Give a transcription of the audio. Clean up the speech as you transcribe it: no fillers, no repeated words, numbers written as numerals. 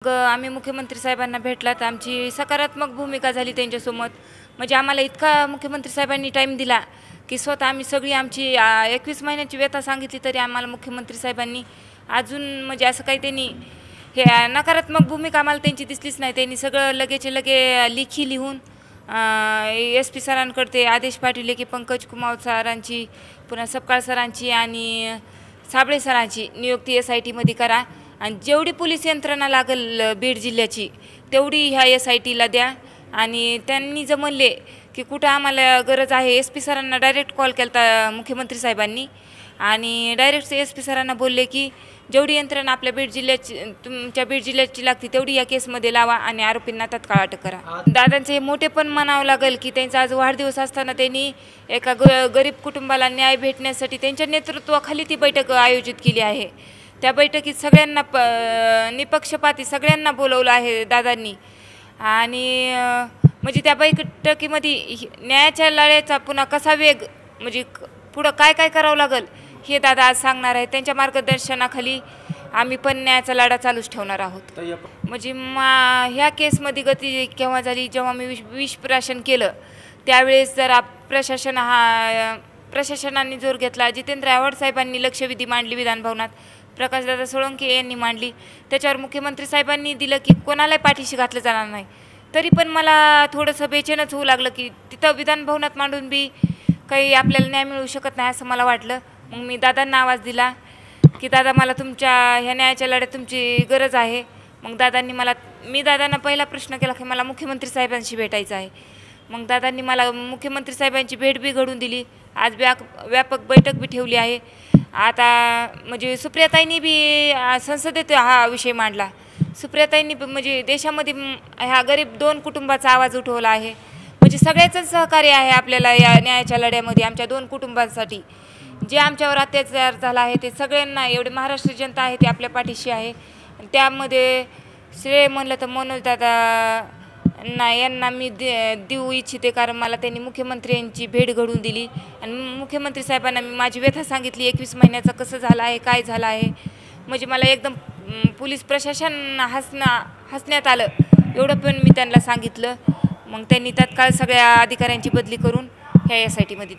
आम्ही मुख्यमंत्री साहेबांना भेटला तर आमची सकारात्मक भूमिका झाली त्यांच्यासोबत। म्हणजे आम्हाला इतका मुख्यमंत्री साहेबांनी टाईम दिला की स्वतः आम्ही सगळी आमची 21 महिन्याची व्यथा सांगितली तरी आम्हाला मुख्यमंत्री साहेबांनी अजून म्हणजे असं काही त्यांनी हे नकारात्मक भूमिका आम्हाला त्यांची दिसलीच नाही। त्यांनी सगळं लगेचे लगे लिखी लिहून SP सरांकडे आदेश पाठवले की पंकज कुमार सरांची पुन्हा सपकाळ सरांची आणि साबळे सरांची नियुक्ती SIT मध्ये करा आणि जेवढी पोलीस यंत्रणा लागेल बीड जिल्ह्याची तेवढी ह्या SITला द्या। आणि त्यांनी जर म्हणले की कुठं आम्हाला गरज आहे SP सरांना डायरेक्ट कॉल केला मुख्यमंत्री साहेबांनी आणि डायरेक्ट SP सरांना बोलले की जेवढी यंत्रणा आपल्या बीड जिल्ह्याची तुमच्या बीड जिल्ह्याची लागते तेवढी या केसमध्ये लावा आणि आरोपींना तात्काळ अटक करा। दादांचे हे मोठे पण म्हणावं लागेल की त्यांचा आज वाढदिवस असताना त्यांनी एका गरीब कुटुंबाला न्याय भेटण्यासाठी त्यांच्या नेतृत्वाखाली ती बैठक आयोजित केली आहे। त्या बैठकीत सगळ्यांना निपक्षपाती सगळ्यांना बोलवलं आहे दादांनी आणि म्हणजे त्या बैठकीमध्ये न्यायाच्या लढ्याचा पुन्हा कसा वेग म्हणजे पुढं काय काय करावं लागेल हे दादा आज सांगणार आहे। त्यांच्या मार्गदर्शनाखाली आम्ही पण न्यायाचा लढा चालूच ठेवणार आहोत। म्हणजे ह्या केसमध्ये गती केव्हा झाली जेव्हा मी विष प्राशन केलं त्यावेळेस जरा प्रशासनाने जोर घेतला। जितेंद्र आव्हाड साहेबांनी लक्षवेधी मांडली विधानभवनात, प्रकाशदादा सोळंके यांनी मांडली, त्याच्यावर मुख्यमंत्री साहेबांनी दिलं की कोणालाही पाठीशी घातलं जाणार नाही। तरी पण मला थोडंसं बेचैनच होऊ लागलं की तिथं विधानभवनात मांडून बी काही आपल्याला न्याय मिळू शकत नाही असं मला वाटलं। मग मी दादांना आवाज दिला की दादा मला तुमच्या ह्या न्यायाच्या लढ्यात तुमची गरज आहे। मग मी दादांना पहिला प्रश्न केला की मला मुख्यमंत्री साहेबांशी भेटायचं आहे। मग दादांनी मला मुख्यमंत्री साहेबांची भेट बी घडून दिली। आज व्यापक बैठक बी ठेवली आहे। आता म्हणजे सुप्रियाताईंनी बी संसदेत हा विषय मांडला। सुप्रियाताईंनी म्हणजे देशामध्ये ह्या गरीब 2 कुटुंबाचा आवाज उठवला आहे। म्हणजे सगळ्याचं सहकार्य आहे आपल्याला या न्यायाच्या लढ्यामध्ये। आमच्या 2 कुटुंबांसाठी जे आमच्यावर अत्याचार झाला आहे ते सगळ्यांना एवढे महाराष्ट्र जनता आहे ते आपल्या पाठीशी आहे। त्यामध्ये श्रेय म्हणलं तर मनोज दादा यांना मी देऊ इच्छिते कारण मला त्यांनी मुख्यमंत्र्यांची भेट घडून दिली आणि मुख्यमंत्री साहेबांना मी माझी व्यथा सांगितली 21 महिन्याचं कसं झालं आहे काय झालं आहे। म्हणजे मला एकदम पोलीस प्रशासन हसण्यात आलं एवढं पण मी त्यांना सांगितलं। मग त्यांनी तत्काळ सगळ्या अधिकाऱ्यांची बदली करून ह्या SITमध्ये दिली।